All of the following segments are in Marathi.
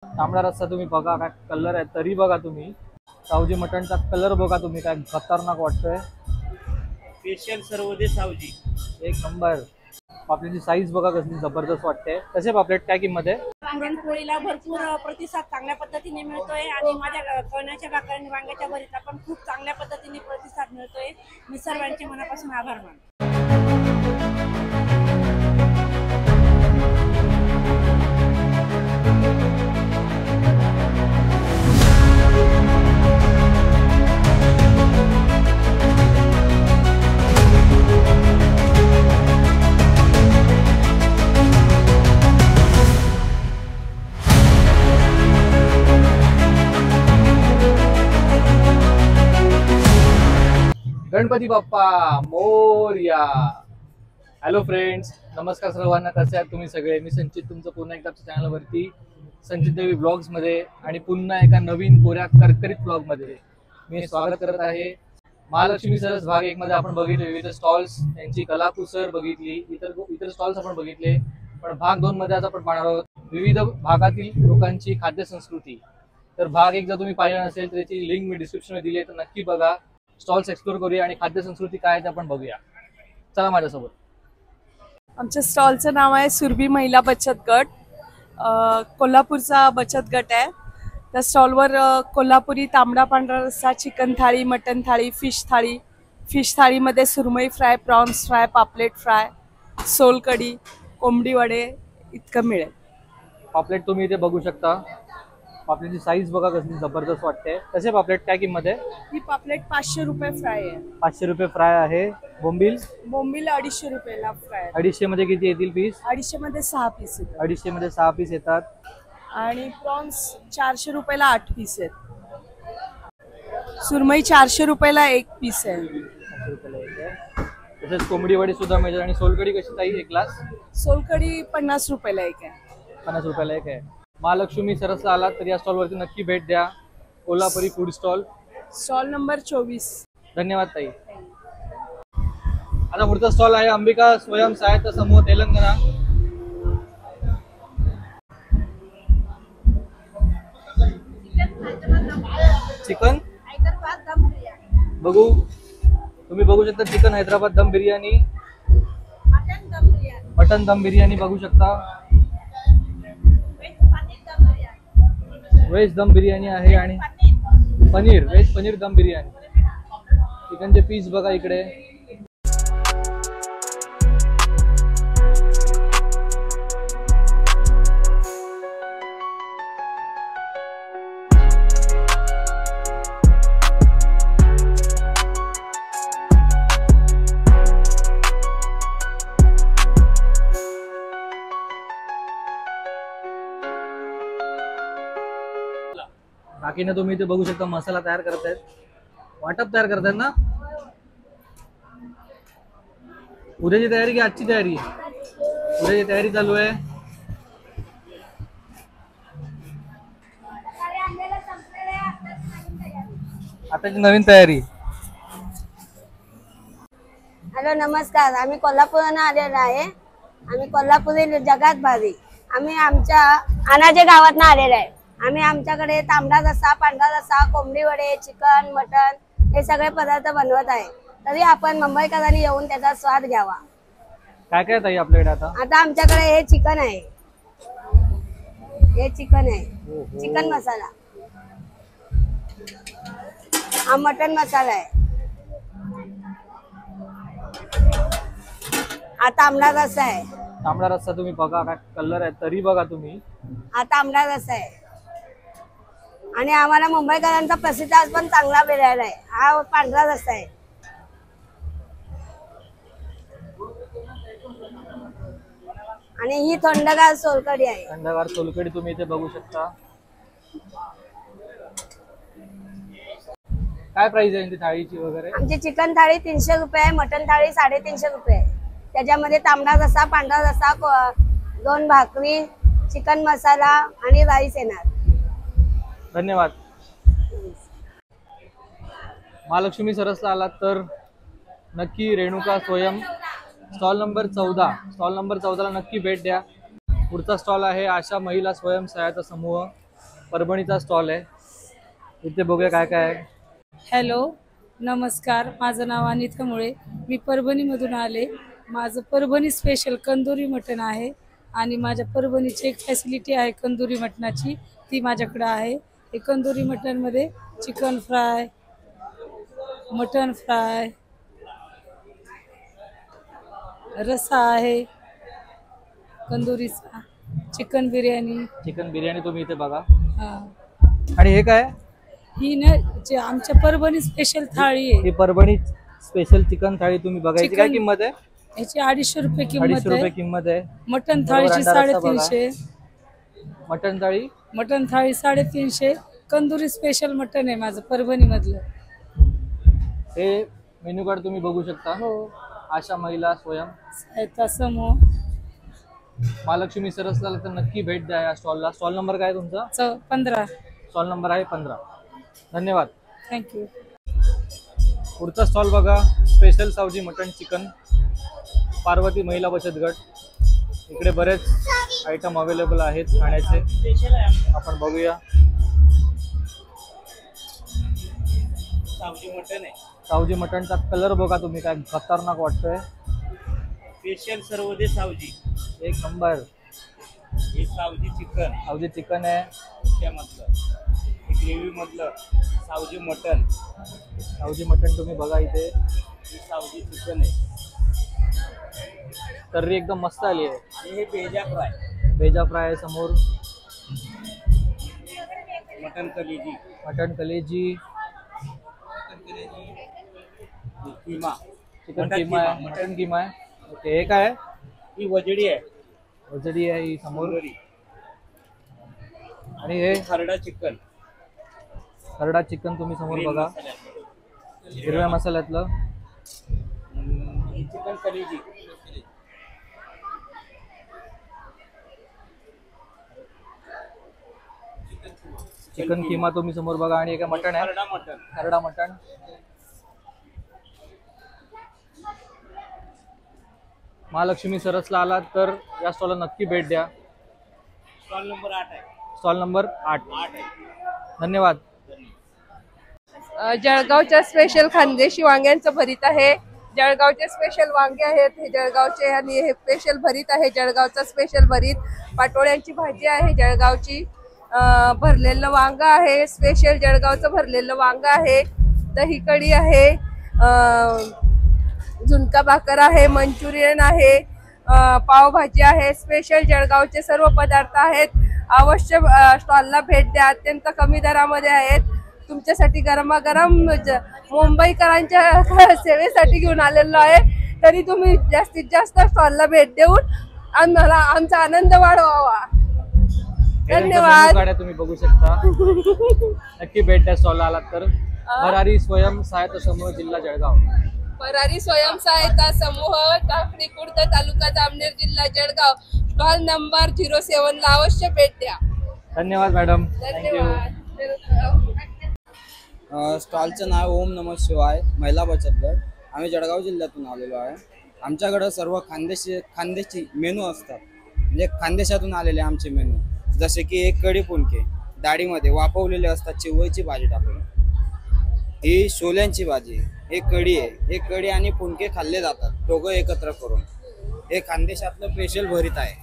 तांबडा रस्सा तुम्ही बघा काय कलर आहे, तरी बघा तुम्ही सावजी मटणचा कलर बघा तुम्ही काय खतरनाक वाटतोय। स्पेशल सर्वोदय सावजी एक नंबर। पापलेटची साईज बघा कसली जबरदस्त वाटते। कसे पापलेट काय किंमत आहे? पुरणपोळीला भरपूर प्रतिसाद चांगल्या पद्धतीने मिळतोय आणि माझ्या कळण्याच्या भाकरी वांग्याच्या भरीला पण खूप चांगल्या पद्धतीने प्रतिसाद मिळतोय। मी सर्वांचे मनापासून आभार मानते। गणपती बाप्पा मोरया। हॅलो फ्रेंड्स, नमस्कार सर्वांना, कसे आहात तुम्ही सगळे? मी संचित, तुमचं पुन्हा एकदा चॅनलवरती संचित देवी ब्लॉग्स मध्ये आणि पुन्हा एका नवीन कोऱ्या करकरीत ब्लॉग मध्ये मी स्वागत करत आहे। महालक्ष्मी सरस भाग 1 मध्ये आपण बघितले विविध स्टॉल्स, त्यांची कलाकुसर बघितली, इतर स्टॉल्स आपण बघितले। पण भाग 2 मध्ये आज आपण पाहणार आहोत विविध भागातील लोकांची खाद्य संस्कृती। तर भाग 1 जर तुम्ही पाहिला नसेल तर त्याची लिंक मी डिस्क्रिप्शन मध्ये दिली आहे, तर नक्की बघा। स्टॉल्स एक्सप्लोर करूया आणि खाद्य संस्कृती काय आहे ते आपण बघूया। चला माझ्यासोबत। आमच्या स्टॉलचं नाव आहे सुरभी महिला बचत गट। कोल्हापूरचा बचत गट आहे। त्या स्टॉलवर कोल्हापुरी तांबडा पांढरा रस्सा, चिकन थाळी, मटन थाळी, फिश थाळी, फिश थाळीमध्ये सुरमई फ्राय, प्रॉन्स फ्राय, पापलेट फ्राय, सोलकढी, कोंबडी वडे इतकं मिळेल। पापलेट तुम्ही इथे बघू शकता। पापलेटची साईज बघा कसली जबरदस्त वाटते। कसे पापलेट काय किंमत आहे? ही पापलेट 500 रुपये फ्राय आहे। 500 रुपये फ्राय आहे। बोंबील? बोंबील 250 रुपयाला फ्राय। 250 मध्ये किती येतील पीस? 250 मध्ये 6 पीस येतात। 250 मध्ये 6 पीस येतात। आणि प्रॉन्स 400 रुपयाला 8 पीस आहेत। सुरमई 400 रुपयाला 1 पीस आहे। 400 रुपयाला एक आहे। तसेच कोंबडी वडी सुद्धा मिळतात। आणि सोलकढी कशी ताई? 1 ग्लास? सोलकढी 50 रुपयाला एक आहे। 50 रुपयाला एक आहे। महालक्ष्मी सरसला आलात तर या स्टॉल वरती नक्की भेट द्या। Kolhapuri food stall, stall number 24। धन्यवाद ताई। आता पुढचा स्टॉल आहे अंबिका स्वयं सहायता समूह तेलंगणा। चिकन बघू, तुम्ही बघू शकता चिकन हैदराबाद दम बिर्याणी, मटन दम बिर्याणी बघू शकता। व्हेज दम बिर्याणी आहे आणि पनीर, व्हेज पनीर दम बिर्याणी। चिकनचे पीस बघा इकडे। काकीने तुम्ही इथे बघू शकता मसाला तयार करतायत, वाटप तयार करतायत ना। उद्याची तयारी की आजची तयारी? उद्याची तयारी चालू आहे। आताची नवीन तयारी। हॅलो नमस्कार, आम्ही कोल्हापूरहून आलेलो आहे। आम्ही कोल्हापुरी जगात भारी। आम्ही आमच्या अनाजे गावातून आलेलो आहे। आम्ही आमच्याकडे तांबडा रस्सा, पांढरा रस्सा, कोंबडी वडे, चिकन, मटन हे सगळे पदार्थ बनवत आहे। तरी आपण मुंबईकरांनी येऊन त्याचा स्वाद घ्यावा। काय काय ताई आपल्याकडे आता? आता आमच्याकडे हे चिकन आहे, हे चिकन आहे, चिकन मसाला, हा मटन मसाला आहे, हा तांबडा रस्सा आहे। तांबडा रस्सा तुम्ही बघा काय कलर आहे, तरी बघा तुम्ही, हा तांबडा रस्सा आहे। आणि आम्हाला मुंबईकरांचा प्रतिसाद पण चांगला मिळाला आहे। हा पांढरा रस्सा आहे। आणि ही थंडगार सोलकढी आहे। थंडगार सोलकढी तुम्ही इथे बघू शकता। काय प्राइस आहे थाळीची वगैरे? आमची चिकन थाळी 300 रुपये आहे, मटन थाळी 350 रुपये आहे। त्याच्यामध्ये तांबडा रस्सा, पांढरा रस्सा, 2 भाकरी, चिकन मसाला आणि राईस येणार। धन्यवाद। महालक्ष्मी सरसला आलात तर नक्की रेणुका स्वयं स्टॉल नंबर 14 ला नक्की भेट द्या। पुढचा स्टॉल आहे आशा महिला स्वयं सहायता समूह परभणीचा स्टॉल आहे. इथे बघूया काय काय आहे. हॅलो नमस्कार, माझं नाव अनिता मुळे. मी परभणीमधून आले. माझं परभणी स्पेशल कंदुरी मटण आहे आणि माझ्या परभणीची एक फॅसिलिटी आहे कंदुरी मटणाची, ती माझ्याकडं आहे. हे कंदुरी मटणमध्ये चिकन फ्राय, मटण फ्राय, रस्सा आहे कंदुरीचा, चिकन बिर्याणी. चिकन बिर्याणी तुम्ही इथे बघा. हा. आणि हे काय? ही ना जे आमच्या परभणी स्पेशल थाळी आहे. ही परभणी स्पेशल चिकन थाळी तुम्ही बघा. याची काय चिकन- किंमत आहे? याची 250 रुपये 250 किंमत रुपये आहे. किंमत आहे. मटण बरोबर, थाळीची अंडा रस्सा बघा. 350. मटन थाळी मटण थाळी 350. कंदुरी स्पेशल मटण आहे माझं परभणी मधलं. हे मेन्यू कार्ड तुम्ही बघू शकता. हो. आशा महिला स्वयं सहायता समूह महालक्ष्मी सरसला तर नक्की भेट द्या या स्टॉलला. स्टॉल नंबर काय आहे तुमचा? 15. स्टॉल नंबर आहे 15. धन्यवाद. थँक्यू. पुढचा स्टॉल बघा. Special Saoji mutton chicken, Parvati महिला बचत गट. इकडे बरेच आयटम अवेलेबल आहेत खाण्याचे. स्पेशल आहे आमचं. आपण बघूया. सावजी मटन आहे. सावजी मटनचा कलर बघा तुम्ही, काय खतरनाक वाटतोय. स्पेशल सर्वदे सावजी. एक नंबर. हे सावजी चिकन सावजी चिकन आहे. त्यामधलं हे ग्रेव्ही मधलं सावजी मटन. सावजी मटन तुम्ही बघा इथे. हे सावजी चिकन आहे तर्री एकदम मस्त आली आहे. आणि हे बेजा फ्राय, बेजा फ्राय आहे समोर. मटन कलेजी, मटन कलेजी, किमा, चिकन मटन किमा आहे. किमा. मटन किमा आहे. ओके. हे काय आहे? ही वजडी आहे, वजडी आहे ही समोर. मुंगरी. आणि हे खरडा चिकन, खरडा चिकन तुम्ही समोर ग्रीन बघा, मसाल्याचं. हिरव्या मसाल्यातलं. ही चिकन कलेजी, चिकन किमा तुम्ही समोर बघा. आणि हे काय मटन आहे? खरडा मटन. खरडा मटन. महालक्ष्मी सरसला आलात तर या स्टॉलला नक्की भेट द्या. स्टॉल नंबर 8 आहे. Stall number 8. 8 आहे. धन्यवाद. जळगावच्या स्पेशल खानदेशी वांग्यांचं भरीत आहे. जळगावचे स्पेशल वांगे आहेत हे जळगावचे, आणि हे स्पेशल भरीत आहे जळगावचा स्पेशल भरीत. पाटोळ्यांची भाजी आहे जळगावची. भरलेलं वांग आहे, स्पेशल जळगावचं भरलेलं वांग आहे. दही कढी आहे, झुणका भाकर आहे, मंचुरियन आहे, पावभाजी आहे. स्पेशल जळगावचे सर्व पदार्थ आहेत. अवश्य स्टॉलला भेट द्या. अत्यंत कमी दरामध्ये आहेत. तुमच्यासाठी गरमागरम मुंबईकरांच्या सेवेसाठी घेऊन आलेलो आहे. तरी तुम्ही जास्तीत जास्त स्टॉलला भेट देऊन आम्हाला आमचा आनंद वाढवावा. धन्यवाद. गाड्या तुम्ही बघू शकता. नक्की भेट द्या स्टॉलला आलात तर. भरारी स्वयं सहायता समूह, जिल्हा जळगाव. भरारी स्वयंसहायता समूह, टाकळी खुर्द, तालुका जामनेर, जिल्हा जळगाव. स्टॉल नंबर 07 ला अवश्य भेट द्या. धन्यवाद मॅडम. थँक्यू. धन्यवाद. स्टॉलचं नाव ओम नमः शिवाय महिला बचत गट. आम्ही जळगाव जिल्ह्यातून आलेलो आहे. आमच्याकडं सर्व खानदेशी मेनू असतात, म्हणजे खानदेशातून आलेले आमचे मेनू. जसे की एक कढी पुणके डाळीमध्ये वाफवलेले असतात, चिवळीची भाजी टाकून. ही शोल्यांची भाजी, हे कढी आहे. हे कढी आणि पुणके खाल्ले जातात दोघं एकत्र करून. हे खानदेशातलं स्पेशल भरीत आहे.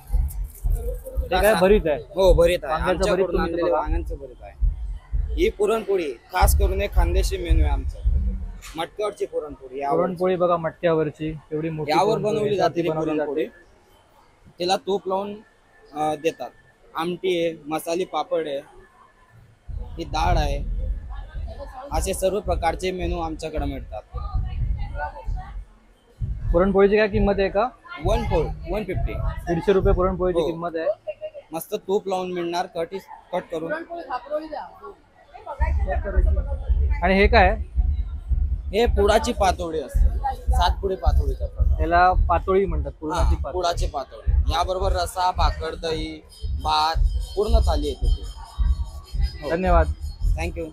ते काय भरीत आहे? हो, भरीत आहे. वांग्याचं भरीत आमच्याकडून तुम्ही आणलेले बघा. वांग्याचं भरीत आहे. ही पुरणपोळी खास करून एक खानदेशी मेनू आहे आमचा. मटक्यावरची पुरणपोळी. पुरणपोळी बघा मटक्यावरची, एवढी मोठी यावर पुरणपोळी बनवली जाते ही बनवली पुरणपोळी. त्याला तूप लावून देतात. आमटी आहे, मसाली पापड आहे, ही डाळ आहे. असे सर्व प्रकारचे मेनू आमच्याकडे मिळतात. पुरणपोळीची काय किंमत आहे का? 150. 150 रुपये पुरणपोळीची हो. किंमत आहे. मस्त तूप लावून मिळणार, कट करून. आणि हे काय? हे पुडाची पातोळी असते, 7 पुडी पातोळीचा प्रकार. याला पातोळी म्हणतात, पुरणाची पातोळी. पुडाची पातोळी. याबरोबर रसा, भाकर, दही, भात पूर्ण थाली येते ती. धन्यवाद. थँक्यू.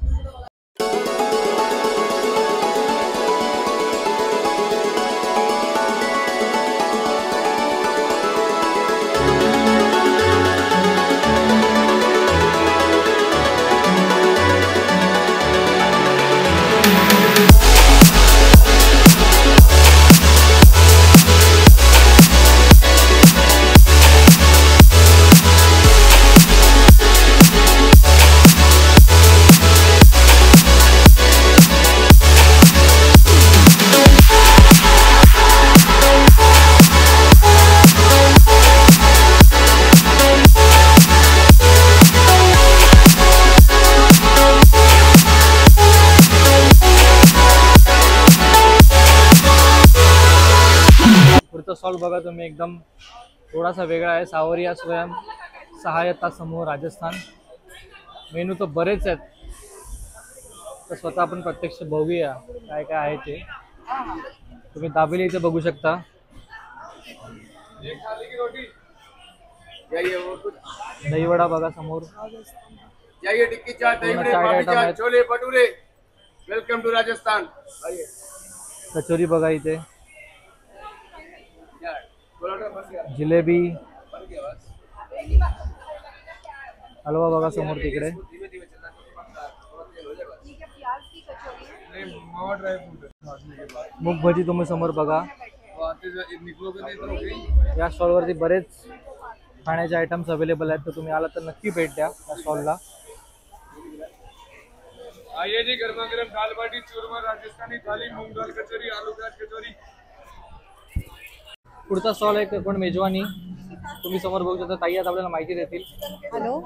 स्टॉल बघा तुम्ही, एकदम थोडासा वेगळा आहे. सावरिया स्वयं सहायता समूह राजस्थान. मेनू तर बरेच आहेत, तर स्वतः आपण प्रत्यक्ष बघूया काय काय आहे ते. तुम्ही दाबेली इथे बघू शकता. दहीवडा बघा समोर. जाइए टिक्की चाट, दही पूर्ण वड़े, चाट पापड़ी आइटम चाट, आहेत. छोले भटूरे. Welcome to Rajasthan. आइए. कचोरी बघा इथे. पराठा बस गया. जिलेबी, हलवा बघा समोर तिकडे. धीमे धीमे चलना, थोड़ा तेल हो जाएगा. नहीं, मावा ड्राई फ्रूट है. मूग भजी तुम्ही समोर बघा. निकलोगे नहीं तो होगी. या स्टॉलवरती बरेच खाण्याचे आयटम्स अवेलेबल आहेत, तर तुम्ही आला तर नक्की भेट द्या या स्टॉलला. आइए जी, गर्मा गर्म दाल बाटी चूरमा, राजस्थानी थाली, मूंग दाल कचौरी, आलू प्याज कचौरी. पुढचा स्टॉल आहे कोण मेजवानी. तुम्ही समोर बघू शकता. ताई आता आपल्याला माहिती देतील. हॅलो,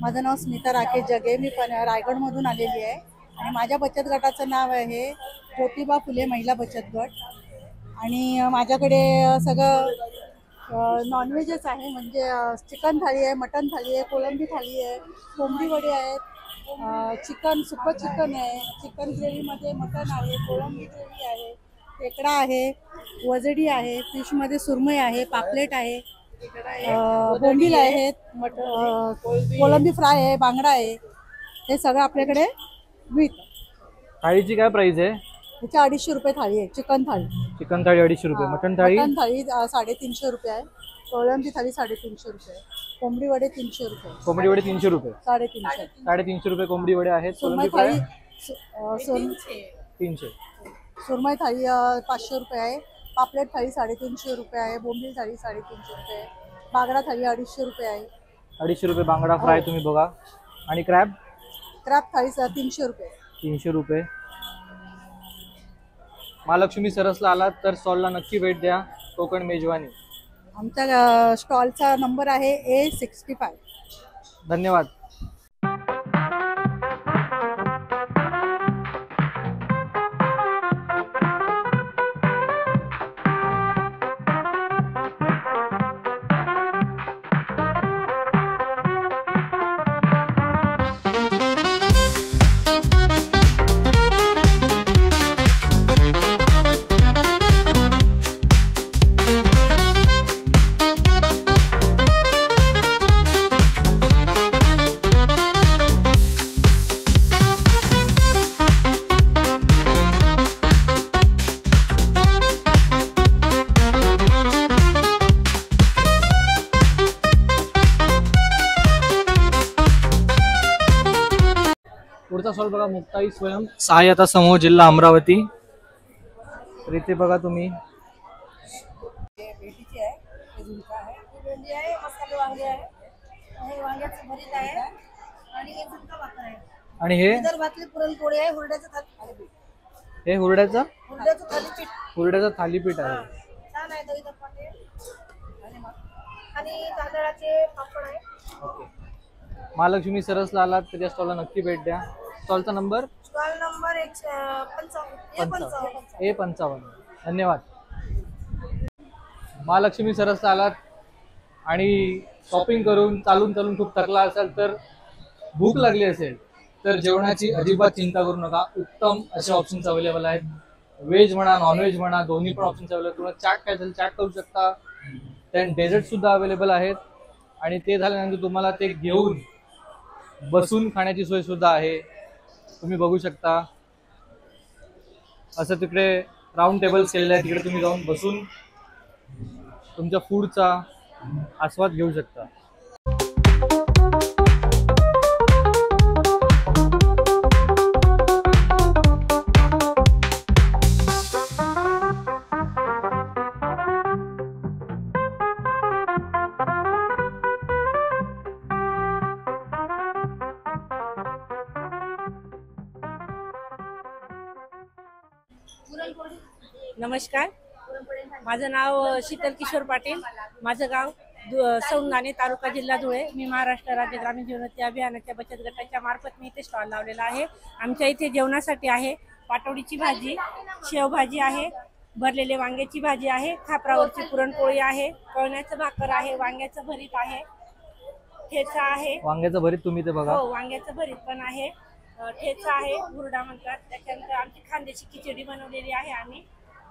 माझं नाव स्मिता राकेश जगे. मी रायगडमधून आलेली आहे आणि माझ्या बचत गटाचं नाव आहे ज्योतिबा फुले महिला बचत गट. आणि माझ्याकडे सगळं नॉनव्हेजच आहे, म्हणजे चिकन थाळी आहे, मटन थाळी आहे, कोळंबी थाळी आहे, कोंबडी वडे आहेत, चिकन सुकं चिकन आहे, चिकन ग्रेव्हीमध्ये मटन आहे, कोळंबी ग्रेव्ही आहे, खेकडा आहे, वजडी आहे, फिशमध्ये सुरमई आहे, पापलेट आहे, बोंबील आहेत, कोळंबी फ्राय आहे, बांगडा आहे. हे सगळं आपल्याकडे मिळतं. थाळीची काय प्राइस आहे? ह्याच्या 250 रुपये थाळी आहे. चिकन थाळी, चिकन थाळी 250 रुपये. मटन थाळी? मटन थाळी 350 रुपये आहे. कोळंबी थाळी 350 रुपये, कोंबडी वडे 300 रुपये, कोंबडी वडे 300 रुपये, 350 रुपये कोंबडी वडे आहेत. सुरमई कोलंबी थाळी फ्राय 300. सुरमई थाळी 500 रुपये आहे. पापलेट थाळी 350 रुपये आहे. बोंबील थाळी 350 रुपये आहे. बांगडा थाळी 250 रुपये आहे. 250 रुपये बांगडा फ्राय तुम्ही बघा. आणि क्रॅब थाळी 300 रुपये. 300 रुपये. महालक्ष्मी सरसला आलात तर स्टॉलला नक्की भेट द्या. कोकण मेजवानी. आमच्या स्टॉलचा नंबर आहे A65. धन्यवाद. पुढचा स्टॉल बघा, मुक्ताई स्वयं सहायता समूह जिल्हा अमरावती. तर इथे बघा तुम्ही. भेंडीची आहे, हे झुणका आहे, ही भेंडी आहे, मसाले वांगे आहे, हे वांग्याचं भरीत आहे आणि हे झुणका भाकर आहे. आणि हे विदर्भातली पुरणपोळी आहे, हुरड्याचं थालीपीठ. हे हुरड्याचं थालीपीठ थालीपीठ आहे. छान आहे. दही धपाटे आणि तांदळाचे पापड आहे. ओके. महालक्ष्मी सरसला आलात तर या स्टॉलला नक्की भेट द्या. स्टॉलचा नंबर स्टॉल नंबर A55. धन्यवाद. महालक्ष्मी सरसला आलात आणि शॉपिंग करून चालून खूप थकला असाल, तर भूक लागली असेल तर जेवणाची अजिबात चिंता करू नका. उत्तम असे ऑप्शन्स अवेलेबल आहेत. व्हेज म्हणा, नॉनव्हेज म्हणा, दोन्ही पण ऑप्शन्स अवेलेबल. तुम्हाला चाट काय असेल चाट करू शकता. त्यान डेझर्ट सुद्धा अवेलेबल आहेत. आणि ते झाल्यानंतर तुम्हाला ते घेऊन बसून खाण्याची सोय सुद्धा आहे. तुम्ही बघू शकता असं तिकडे राऊंड टेबल्स केलेले आहेत. तिकडे तुम्ही जाऊन बसून तुमच्या फूडचा आस्वाद घेऊ शकता. नमस्कार, माझं नाव शीतल किशोर पाटील. माझं गाव सौंदाणे, तालुका जिल्हा धुळे. मी महाराष्ट्र राज्य ग्रामीण जीवनोन्नती अभियानाच्या बचत गटाच्या मार्फत मी इथे स्टॉल लावलेला आहे. आमच्या इथे जेवणासाठी आहे पाटोडीची भाजी, शेवभाजी आहे, भरलेले वांग्याची भाजी आहे, खापरावरची पुरणपोळी आहे, कळण्याचं भाकर आहे, वांग्याचं भरीत आहे, ठेचा आहे. वांग्याचं भरीत तुम्ही ते बघा. हो, वांग्याचं भरीत पण आहे, ठेचा आहे, हुरडा म्हणतात. त्याच्यानंतर आमची खांद्याची खिचडी बनवलेली आहे आम्ही.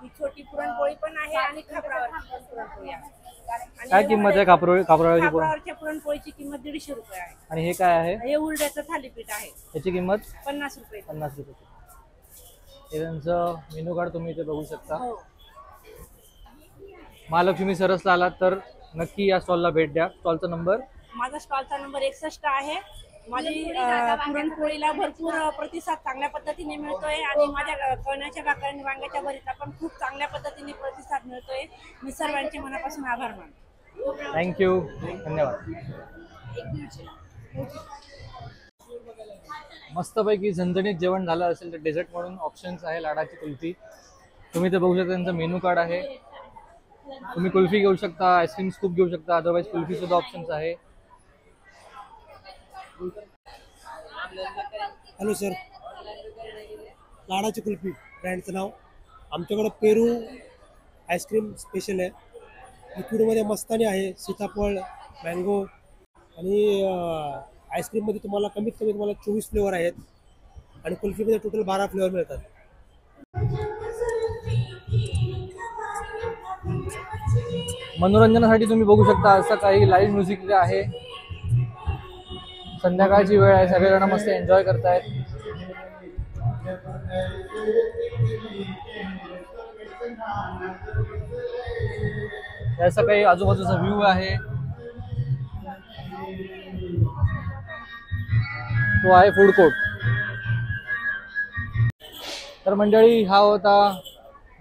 ही छोटी पुरणपोळी पण आहे आणि खापरावरची पुरणपोळी आहे. काय किंमत आहे खापरावरची पुरण? खापरावरच्या पुरणपोळीची किंमत 150 रुपये आहे. आणि हे काय आहे? हे उलड्याचं थालीपीठ आहे, त्याची किंमत 50 रुपये. 50 रुपये. हे त्यांचं मेनू कार्ड तुम्ही इथे बघू शकता. हो. महालक्ष्मी सरसला आलात तर नक्की या स्टॉलला भेट द्या. स्टॉलचा नंबर? माझा स्टॉलचा नंबर 61 आहे. माझी पुरणपोळीला भरपूर प्रतिसाद चांगल्या पद्धतीने मिळतोय आणि माझ्या कळण्याच्या भाकर आणि वांग्याच्या भरीतला पण खूप चांगल्या पद्धतीने प्रतिसाद मिळतोय. मी सर्वांचे मनापासून आभार मानतो. थँक्यू, धन्यवाद. मस्तपैकी झणझणीत जेवण झालं असेल तर डेझर्ट म्हणून ऑप्शन्स आहे. लाडाची कुल्फी तुम्ही ते बघू शकता. त्यांचं मेनू कार्ड आहे. तुम्ही कुल्फी घेऊ शकता, आईस्क्रीम स्कूप घेऊ शकता, अदरवाईज कुल्फी सुद्धा ऑप्शन्स आहे. हॅलो सर, लाडाची कुल्फी ब्रँडचं नाव. आमच्याकडं पेरू आईस्क्रीम स्पेशल आहे. लिक्विडमध्ये मस्तानी आहे, सीताफळ, मँगो आणि आईस्क्रीममध्ये तुम्हाला कमीत कमी 24 फ्लेवर आहेत आणि कुल्फीमध्ये टोटल 12 फ्लेवर मिळतात. मनोरंजनासाठी तुम्ही बघू शकता असं काही लाईव्ह म्युझिक आहे. संध्याकाळची वेळ आहे, सगळेजण मस्त एन्जॉय करतायत. असं काही आजूबाजूचा व्ह्यू आहे. तो आहे फूड कोर्ट. तर मंडळी, हा होता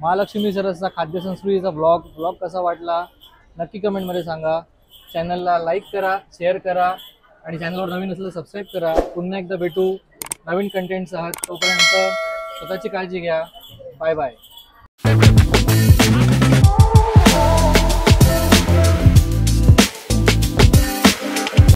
महालक्ष्मी सरसचा खाद्य संस्कृतीचा ब्लॉग कसा वाटला नक्की कमेंटमध्ये सांगा. चॅनलला लाईक करा, शेअर करा आणि चॅनलवर नवीन असलं सबस्क्राईब करा. पुन्हा एकदा भेटू नवीन कंटेंटसह. तोपर्यंत स्वतःची काळजी घ्या. Bye bye.